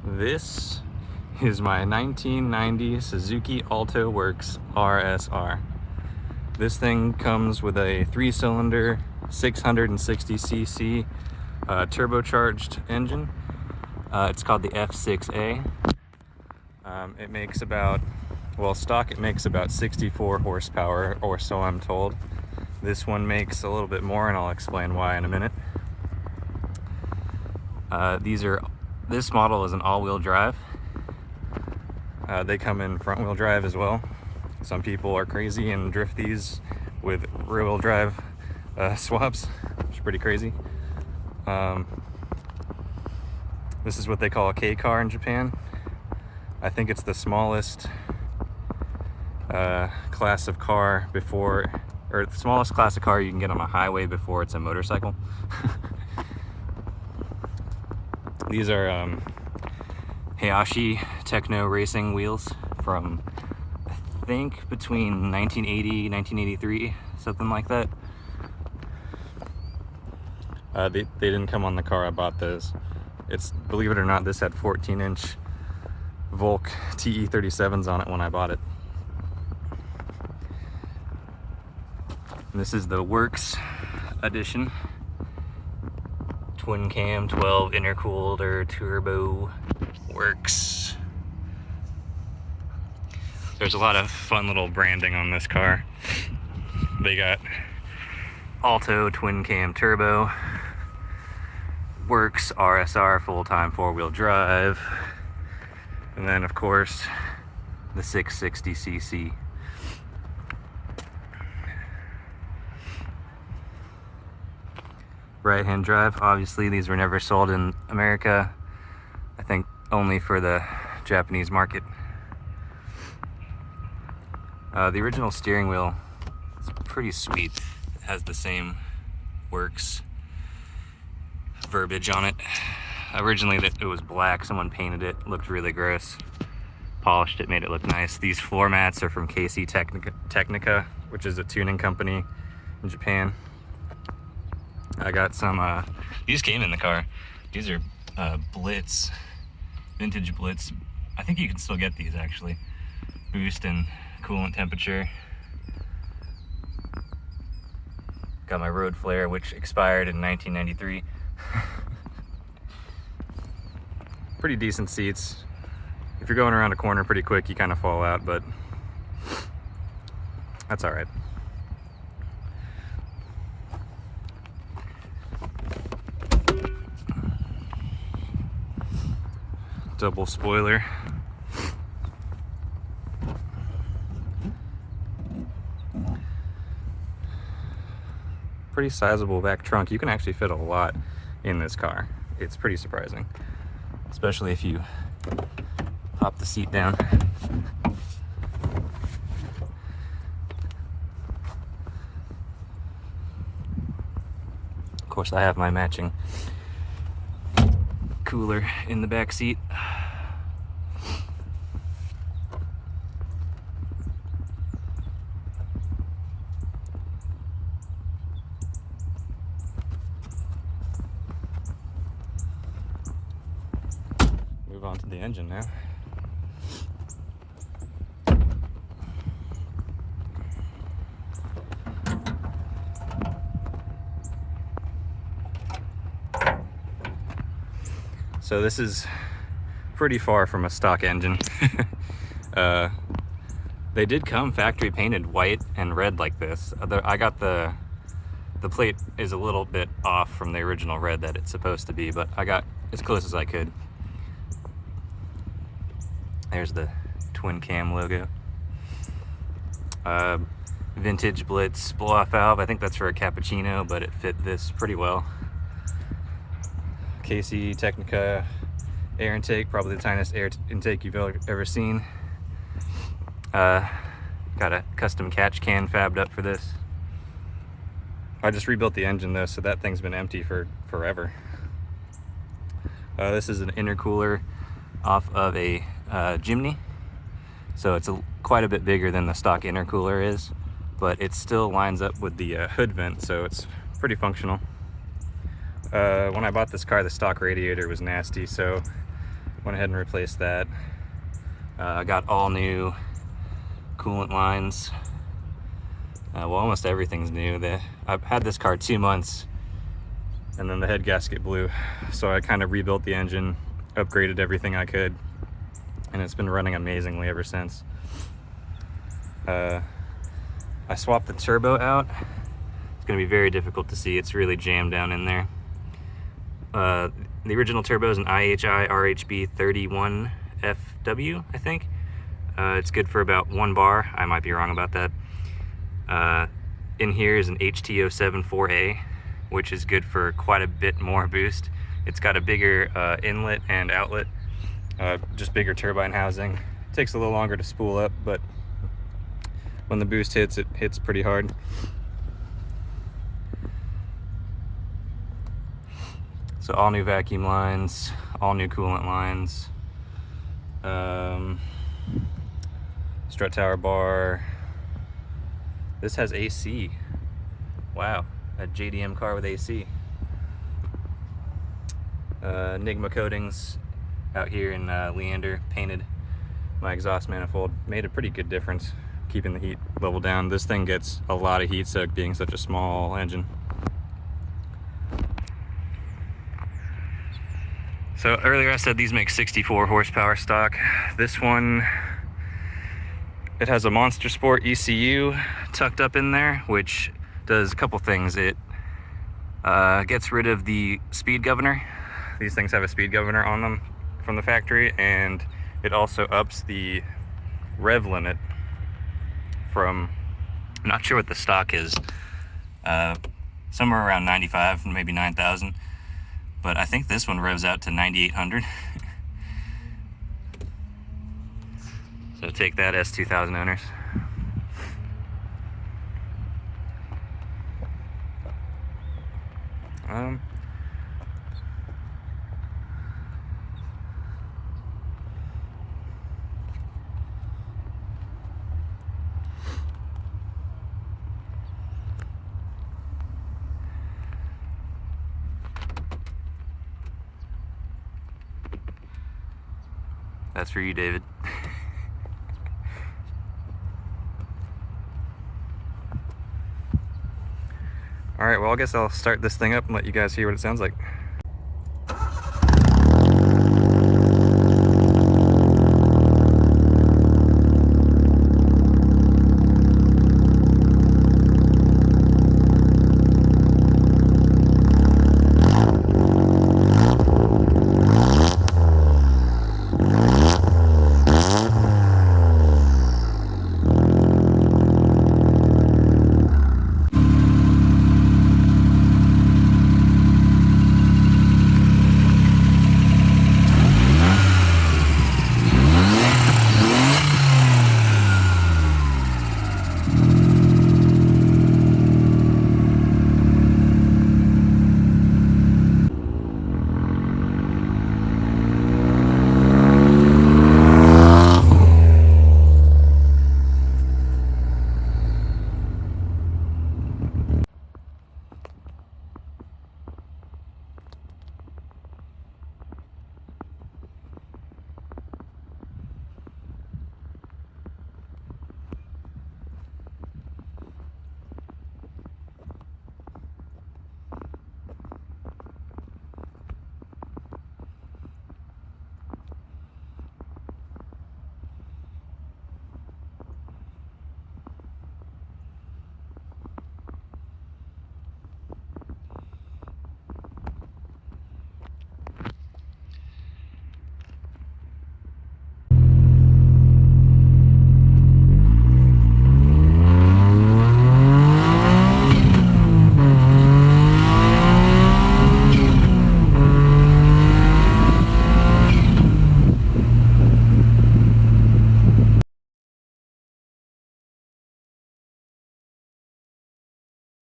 This is my 1990 Suzuki Alto Works RSR. This thing comes with a 3-cylinder 660cc turbocharged engine. It's called the F6A. It makes about, well, stock it makes about 64 horsepower, or so I'm told. This one makes a little bit more, and I'll explain why in a minute. This model is an all-wheel drive. They come in front-wheel drive as well. Some people are crazy and drift these with rear-wheel drive swaps, which is pretty crazy. This is what they call a K car in Japan. I think it's the smallest class of car before, or the smallest class of car you can get on a highway before it's a motorcycle. These are Heihachi Techno racing wheels from, I think, between 1980 1983, something like that. They didn't come on the car I bought those. It's, believe it or not, this had 14-inch Volk TE37s on it when I bought it. And this is the Works edition. Twin cam, 12 intercooled or turbo Works. There's a lot of fun little branding on this car. They got Alto twin cam turbo, Works RSR full-time 4-wheel drive, and then of course the 660cc. Right-hand drive. Obviously these were never sold in America. I think only for the Japanese market. The original steering wheel is pretty sweet. It has the same Works verbiage on it. Originally it was black. Someone painted it. Looked really gross. Polished it, made it look nice. These floor mats are from KC Technica, which is a tuning company in Japan. I got some, these came in the car. These are Blitz, vintage Blitz. I think you can still get these actually. Boost and coolant temperature. Got my road flare, which expired in 1993. Pretty decent seats. If you're going around a corner pretty quick, you kind of fall out, but that's all right. Double spoiler. Pretty sizable back trunk. You can actually fit a lot in this car. It's pretty surprising, especially if you pop the seat down. Of course, I have my matching cooler in the back seat. Move on to the engine now. So this is pretty far from a stock engine. They did come factory painted white and red like this. I got the plate is a little bit off from the original red that it's supposed to be, but I got as close as I could. There's the twin cam logo. Vintage Blitz blow-off valve. I think that's for a cappuccino, but it fit this pretty well. KC Technica air intake, probably the tiniest air intake you've ever seen. Got a custom catch can fabbed up for this. I just rebuilt the engine though, so that thing's been empty for forever. This is an intercooler off of a Jimny, so it's quite a bit bigger than the stock intercooler is, but it still lines up with the hood vent, so it's pretty functional. When I bought this car, the stock radiator was nasty, so Went ahead and replaced that. I got all new coolant lines. Well, almost everything's new. I've had this car 2 months, and then the head gasket blew. So I kind of rebuilt the engine, upgraded everything I could, and it's been running amazingly ever since. I swapped the turbo out. It's going to be very difficult to see. It's really jammed down in there. The original turbo is an IHI RHB 31FW, I think. It's good for about 1 bar. I might be wrong about that. In here is an HT074A, which is good for quite a bit more boost. It's got a bigger inlet and outlet, just bigger turbine housing. It takes a little longer to spool up, but when the boost hits, it hits pretty hard. So all new vacuum lines, all new coolant lines, strut tower bar. This has AC. Wow, a JDM car with AC. Enigma coatings out here in Leander, painted my exhaust manifold. Made a pretty good difference keeping the heat level down. This thing gets a lot of heat soak being such a small engine. So earlier I said these make 64 horsepower stock. This one, it has a Monster Sport ECU tucked up in there, which does a couple things. It gets rid of the speed governor. These things have a speed governor on them from the factory, and it also ups the rev limit from, I'm not sure what the stock is, somewhere around 95, maybe 9,000. But I think this one revs out to 9,800. So take that, S2000 owners. That's for you, David. All right, well, I guess I'll start this thing up and let you guys hear what it sounds like.